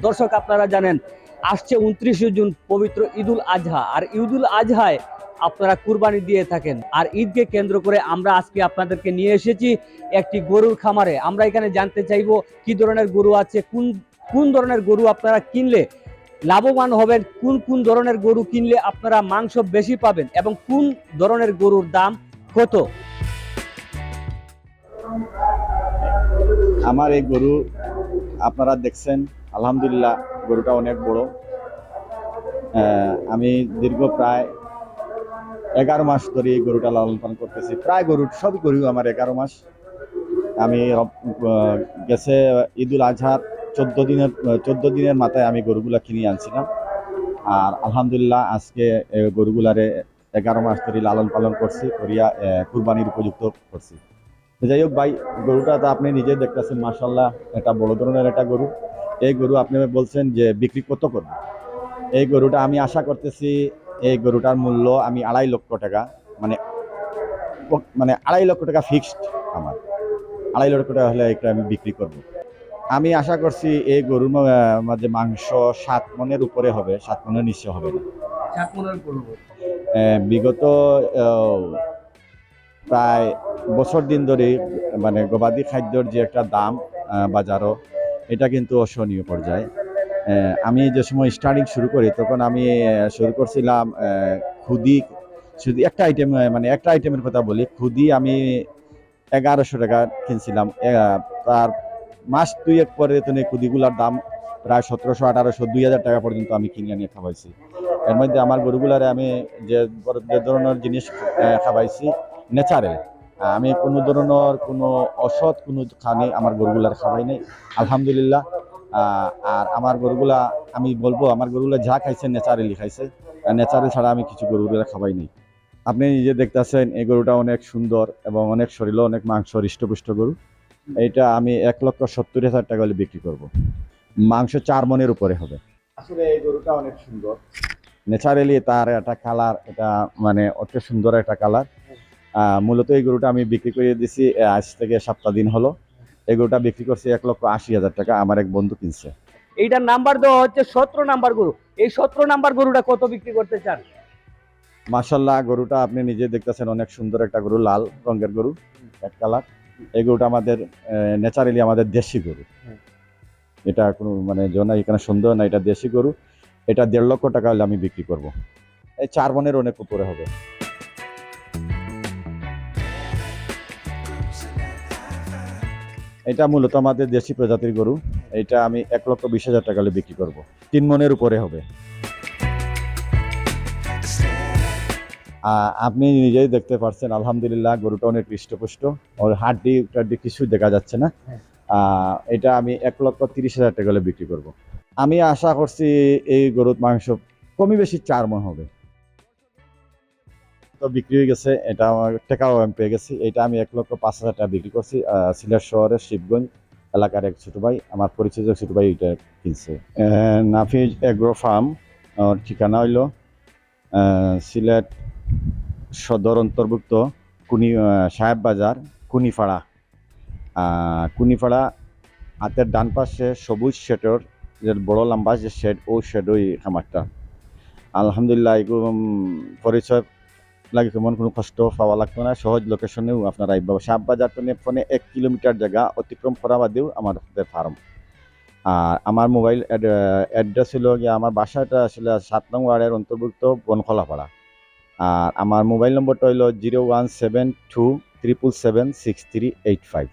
দর্শক আপনারা জানেন আসছে 29শে জুন পবিত্র ঈদুল আজহা, আর ঈদুল আজহায় আপনারা কুরবানি দিয়ে থাকেন। আর ঈদকে কেন্দ্র করে আমরা আজকে আপনাদেরকে নিয়ে এসেছি একটি গরুর খামারে। আমরা এখানে জানতে চাইবো কি ধরনের গরু আছে, কোন ধরনের গরু আপনারা কিনলে লাভবান হবেন, কোন ধরনের গরু কিনলে আপনারা মাংস বেশি পাবেন এবং কোন ধরনের গরুর দাম কত। আমার এই গরু আপনারা দেখছেন, আলহামদুলিল্লাহ গরুটা অনেক বড়। আমি দীর্ঘ প্রায় 11 মাস ধরে এই গরুটা লালন পালন করতেছি। প্রায় সব গরু আমার 11 মাস। আমি গেছে ঈদুল আজহার 14 দিনের মাথায় আমি গরুগুলা কিনে আনছিলাম। আর আলহামদুলিল্লাহ আজকে গরুগুলারে 11 মাস ধরে লালন পালন করছি, করিয়া কুরবানির উপযুক্ত করছি। যাই হোক ভাই, গরুটা তো আপনি নিজে দেখতেছেন, মাশাআল্লাহ এটা বড় ধরনের একটা গরু। এই গরু আপনি বলছেন যে বিক্রি কত করবেন। এই গরুটা আমি আশা করতেছি এই গরুটার মূল্য আমি 2.5 লক্ষ টাকা, মানে 2.5 লক্ষ টাকা ফিক্সড। আমার 2.5 লক্ষ টাকা হলে এটা আমি বিক্রি করব। আমি আশা করছি এই গরুর মাঝে মাংস 7 মনের উপরে হবে, 7 মনের নিচে হবে না। 7 মনের গরু বিগত প্রায় বছর দিন ধরে মানে গবাদি খাদ্যর যে একটা দাম বাজারও, এটা কিন্তু অসহনীয় পর্যায়ে। আমি যে সময় স্টার্টিং শুরু করি তখন আমি শুরু করছিলাম খুদি, শুধু একটা আইটেম, মানে একটা আইটেমের কথা বলি, খুদি আমি 1100 টাকা কিনছিলাম। তার মাস 2-1 পরে তো খুদিগুলার দাম প্রায় 1700, 1800, 2000 টাকা পর্যন্ত আমি কিনে নিয়ে খাওয়াইছি। এর মধ্যে আমার গরুগুলারে আমি যে ধরনের জিনিস খাওয়াইছি ন্যাচারাল। আমি কোনো ধরনের কোনো অসৎ কোনো খানি আমার গরুগুলার খাওয়াই নাই, আলহামদুলিল্লাহ। আর আমার গরুগুলা আমি বলবো আমার গরুগুলা যা খাইছে ন্যাচারালি খাইছে, ন্যাচারাল ছাড়া আমি কিছু গরুগুলা খাওয়াই নাই। আপনি নিজে দেখতেছেন এই গরুটা অনেক সুন্দর এবং অনেক শরীরে অনেক মাংস, হৃষ্টপুষ্ট গরু। এইটা আমি 1,70,000 টাকা হলে বিক্রি করব। মাংস 4 মনের উপরে হবে। আসলে এই গরুটা অনেক সুন্দর, ন্যাচারালি তার একটা কালার, এটা মানে অত সুন্দর একটা কালার। মূলত এই গরুটা আমি বিক্রি করে দিছি আজ থেকে 7 দিন হলো। এই গরুটা বিক্রি করছি 1,80,000 টাকা, আমার এক বন্ধু কিনছে। এইটার নাম্বার দেওয়া হচ্ছে 17 নাম্বার গরু। এই 17 নাম্বার গরুটা কত বিক্রি করতে চান? মাশাআল্লাহ গরুটা আপনি নিজে দেখতেছেন, অনেক সুন্দর একটা গরু, লাল রঙের গরু, এক কালার। এই গরুটা আমাদের ন্যাচারালি আমাদের দেশি গরু। এটা কোনো মানে জনা এখানে সন্দেহ না, এটা দেশি গরু। এটা 1.5 লক্ষ টাকা হলে আমি বিক্রি করব। এই 4 মনের অনেক উপরে হবে। এটা মূলত আমাদের দেশি প্রজাতির গরু। এটা আমি 1,20,000 টাকা হলে বিক্রি করব। 3 মনের উপরে হবে। আপনি নিজেই দেখতে পাচ্ছেন, আলহামদুলিল্লাহ গরুটা অনেক হৃষ্টপুষ্ট, ওর হাড্ডি কিছু দেখা যাচ্ছে না। এটা আমি 1,30,000 টাকা হলে বিক্রি করব। আমি আশা করছি এই গরুর মাংস কমই বেশি 4 মণ হবে। তো বিক্রি হয়ে গেছে, এটা আমার টাকাও আমি পেয়ে গেছি। এটা আমি 1,05,000 টাকা বিক্রি করছি। সিলেট শহরের শিবগঞ্জ এলাকার এক ছোট ভাই, আমার পরিচিত ছোট ভাই, এটা কিনছে। নাফিজ এগ্রো ফার্ম, ওর ঠিকানা হইল সিলেট সদর অন্তর্ভুক্ত সাহেব বাজার, কুনিপাড়া। হাতের ডান পাশে সবুজ শেডের যে বড় লম্বা যে শেড, ওই শেড, ওই খামারটা। আলহামদুলিল্লাহ এগুলো পরিচয় লাগে কেমন কোনো কষ্ট পাওয়া লাগতো না, সহজ লোকেশনেও আপনারা আইবা। সাহেব বাজার তো ফোনে 1 কিলোমিটার জায়গা অতিক্রম করা বাদেও আমার ফার্ম। আর আমার মোবাইল অ্যাড্রেস হলো গিয়ে, আমার বাসাটা আসলে 7 নং ওয়ার্ডের অন্তর্ভুক্ত বনখলাপাড়া। আর আমার মোবাইল নম্বরটা হইল 01727776385।